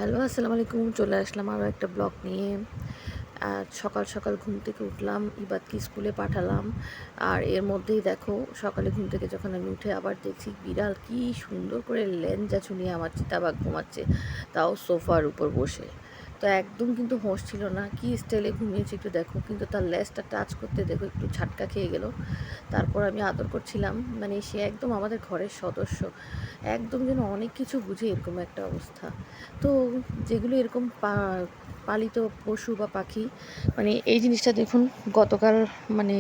Hello, আসসালামু আলাইকুম। চলে আসলাম আরও একটা ব্লগ নিয়ে। সকাল সকাল ঘুম থেকে উঠলাম, ইবাদকে স্কুলে পাঠালাম। আর এর মধ্যেই দেখো, সকালে ঘুম থেকে যখন আমি উঠে আবার দেখছি বিড়াল কি সুন্দর করে লেঞ্জা ঝুলিয়ে আমার চিতাবাঘ ঘুমাচ্ছে, তাও সোফার উপর বসে। তো একদম কিন্তু হোশ ছিল না, কি স্টাইলে ঘুমিয়েছে একটু দেখো। কিন্তু তার লেজটা টাচ করতে দেখো একটু ঝাটকা খেয়ে গেল। তারপর আমি আদর করছিলাম, মানে সে একদম আমাদের ঘরের সদস্য, একদম যেন অনেক কিছু বুঝে, এরকম একটা অবস্থা। তো যেগুলো এরকম পালিত পশু বা পাখি, মানে এই জিনিসটা দেখুন, গতকাল মানে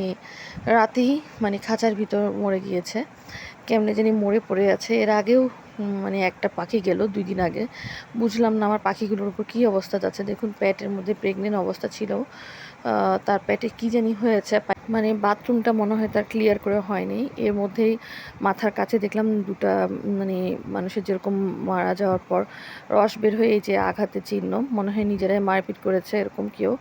রাতেই মানে খাঁচার ভিতর মরে গিয়েছে, কেমনে জানি মরে পড়ে আছে। এর আগেও মানে একটা পাখি গেল 2 দিন আগে। বুঝলাম না আমার পাখিগুলোর উপর কী অবস্থা যাচ্ছে। দেখুন পেটের মধ্যে প্রেগনেন্ট অবস্থা ছিল, তার পেটে কী জানি হয়েছে, মানে বাথরুমটা মনে হয় তার ক্লিয়ার করে হয়নি। এর মধ্যেই মাথার কাছে দেখলাম দুটা, মানে মানুষের যেরকম মারা যাওয়ার পর রস বের হয়ে এই যে আঘাতের চিহ্ন, মনে হয় নিজেরাই মারপিট করেছে এরকম কেউ।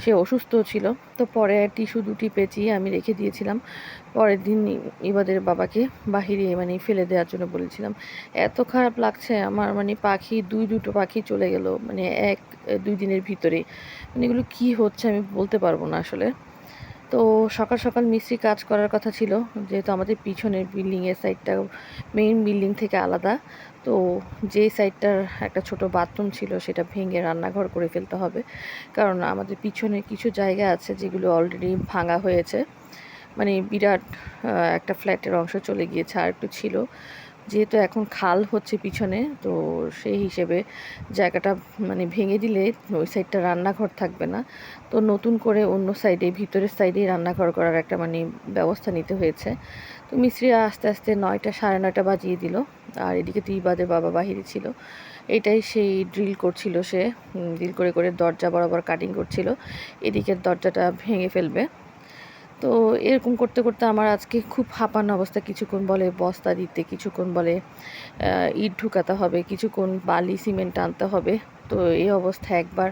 সে অসুস্থ ছিল, তো পরে টিস্যু দুটি পেঁচিয়ে আমি রেখে দিয়েছিলাম। পরের দিন ইবাদের বাবাকে বাহিরে মানে ফেলে দেওয়ার জন্য বলেছিলাম। এত খারাপ লাগছে আমার, মানে পাখি দুটো পাখি চলে গেল, মানে 1-2 দিনের ভিতরে। মানে এগুলো কী হচ্ছে আমি বলতে পারবো না আসলে। তো সকাল সকাল মিস্ত্রি কাজ করার কথা ছিল, যেহেতু আমাদের পিছনের বিল্ডিংয়ের সাইডটা মেইন বিল্ডিং থেকে আলাদা। তো যেই সাইডটার একটা ছোট বাথরুম ছিল সেটা ভেঙে রান্নাঘর করে ফেলতে হবে, কারণ আমাদের পিছনে কিছু জায়গা আছে যেগুলো অলরেডি ভাঙা হয়েছে। মানে বিরাট একটা ফ্ল্যাটের অংশ চলে গিয়েছে, আর একটু ছিল। যেহেতু এখন খাল হচ্ছে পিছনে, তো সেই হিসেবে জায়গাটা মানে ভেঙে দিলে ওই সাইডটা রান্নাঘর থাকবে না। তো নতুন করে অন্য সাইডে, ভিতরের সাইডেই রান্নাঘর করার একটা মানে ব্যবস্থা নিতে হয়েছে। তো মিস্ত্রিরা আস্তে আস্তে 9টা 9:30 বাজিয়ে দিল। আর এদিকে 2 বাবা বাহিরে ছিল, এটাই সেই ড্রিল করছিল সে। ড্রিল করে করে দরজা বরাবর কাটিং করছিল, এদিকের দরজাটা ভেঙে ফেলবে। তো এরকম করতে করতে আমার আজকে খুব হাঁপানো অবস্থা। কিছুক্ষণ বলে বস্তা দিতে, কিছুক্ষণ বলে ইট ঢুকাতে হবে, কিছুক্ষণ বালি সিমেন্ট আনতে হবে। তো এই অবস্থায় একবার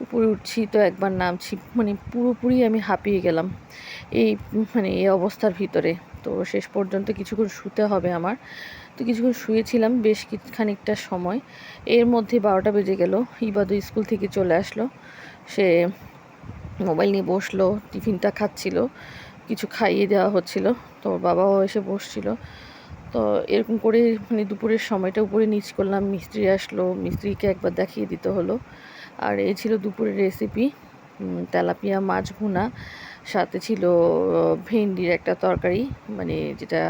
উপরে উঠছি তো একবার নামছি, মানে পুরোপুরি আমি হাঁপিয়ে গেলাম এই মানে এই অবস্থার ভিতরে। তো শেষ পর্যন্ত কিছুক্ষণ শুতে হবে আমার। তো কিছুক্ষণ শুয়েছিলাম বেশ খানিকটা সময়। এর মধ্যে 12টা বেজে গেল। ইবাদু স্কুল থেকে চলে আসলো, সে মোবাইল নিয়ে বসলো, টিফিনটা খাচ্ছিল, কিছু খাইয়ে দেওয়া হচ্ছিল। তো বাবাও এসে বসছিল। তো এরকম করে মানে দুপুরের সময়টা উপরে নিচ করলাম। মিস্ত্রি আসলো, মিস্ত্রিকে একবার দেখিয়ে দিতে হলো। আর এই ছিল দুপুরের রেসিপি, তেলাপিয়া মাছ ভুনা, সাথে ছিল ভেন্ডির একটা তরকারি, মানে যেটা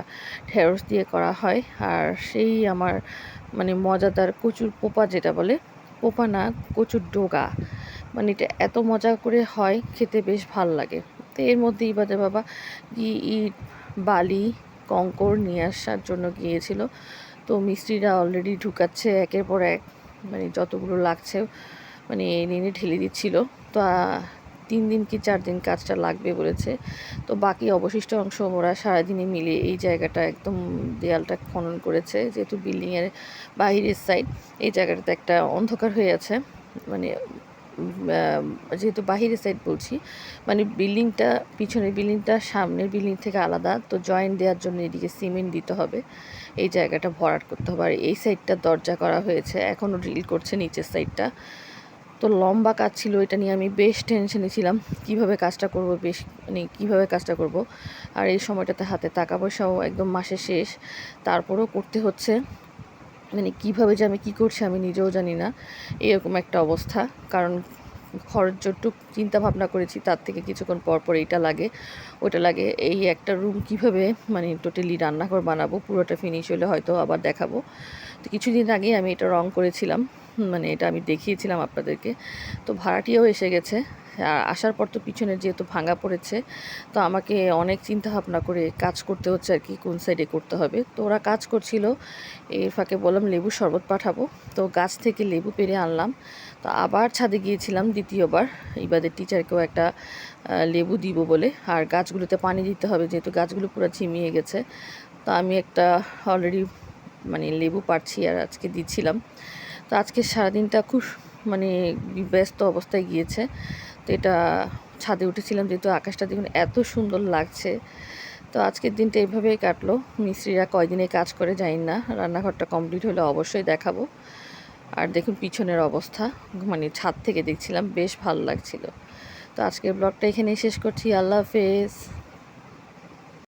ঢেঁড়স দিয়ে করা হয়। আর সেই আমার মানে মজাদার কচুর পোপা, যেটা বলে পোপা না, কচুর ডোগা, মানে এটা এত মজা করে হয় খেতে, বেশ ভাল লাগে। তো এর মধ্যে ইবাদের বাবা ইট, বালি, কংকর নিয়ে আসার জন্য গিয়েছিল। তো মিস্ত্রিরা অলরেডি ঢুকাচ্ছে একের পর এক, মানে যতগুলো লাগছে মানে এনে এনে ঢেলে দিচ্ছিল। তো 3 দিন কি 4 দিন কাজটা লাগবে বলেছে। তো বাকি অবশিষ্ট অংশ ওরা সারাদিনে মিলে এই জায়গাটা একদম দেয়ালটা খনন করেছে, যেহেতু বিল্ডিংয়ের বাইরের সাইড, এই জায়গাটাতে একটা অন্ধকার হয়ে আছে। মানে যেহেতু বাহিরের সাইড বলছি, মানে বিল্ডিংটা পিছনের বিল্ডিংটা সামনের বিল্ডিং থেকে আলাদা, তো জয়েন্ট দেওয়ার জন্য এদিকে সিমেন্ট দিতে হবে, এই জায়গাটা ভরাট করতে হবে। আর এই সাইডটা দরজা করা হয়েছে, এখনও ড্রিল করছে নিচের সাইডটা। তো লম্বা কাজ ছিল, এটা নিয়ে আমি বেশ টেনশনে ছিলাম, কীভাবে কাজটা করব, বেশ মানে কীভাবে কাজটা করব। আর এই সময়টাতে হাতে টাকা পয়সাও একদম মাসের শেষ, তারপরেও করতে হচ্ছে। মানে কীভাবে যে আমি কী করছি আমি নিজেও জানি না, এরকম একটা অবস্থা। কারণ খরচ যতটুকু চিন্তা ভাবনা করেছি তার থেকে কিছুক্ষণ পর পর এইটা লাগে ওটা লাগে। এই একটা রুম কিভাবে মানে টোটালি রান্নাঘর বানাবো, পুরোটা ফিনিশ হলে হয়তো আবার দেখাবো। তো কিছুদিন আগে আমি এটা রং করেছিলাম, মানে এটা আমি দেখিয়েছিলাম আপনাদেরকে। তো ভাড়াটিয়াও এসে গেছে। আর আসার পর তো পিছনে যেহেতু ভাঙা পড়েছে, তো আমাকে অনেক চিন্তা ভাবনা করে কাজ করতে হচ্ছে আর কি, কোন সাইডে করতে হবে। তো ওরা কাজ করছিল, এর ফাঁকে বললাম লেবু শরবত পাঠাবো, তো গাছ থেকে লেবু পেড়ে আনলাম। তো আবার ছাদে গিয়েছিলাম দ্বিতীয়বার, ইবাদের টিচারকেও একটা লেবু দিব বলে। আর গাছগুলোতে পানি দিতে হবে, যেহেতু গাছগুলো পুরো ঝিমিয়ে গেছে। তো আমি একটা অলরেডি মানে লেবু পাড়ছি আর আজকে দিচ্ছিলাম। তো আজকে সারাদিনটা খুব মানে ব্যস্ত অবস্থায় গিয়েছে। তো এটা ছাদে উঠেছিলাম, যেহেতু আকাশটা দেখুন এত সুন্দর লাগছে। তো আজকের দিনটা এইভাবেই কাটলো। মিস্ত্রিরা কয়দিনে কাজ করে জানি না, রান্নাঘরটা কমপ্লিট হলে অবশ্যই দেখাবো। আর দেখুন পিছনের অবস্থা, মানে ছাদ থেকে দেখছিলাম, বেশ ভালো লাগছিল। তো আজকের ব্লগটা এখানেই শেষ করছি। আল্লাহ হাফেজ।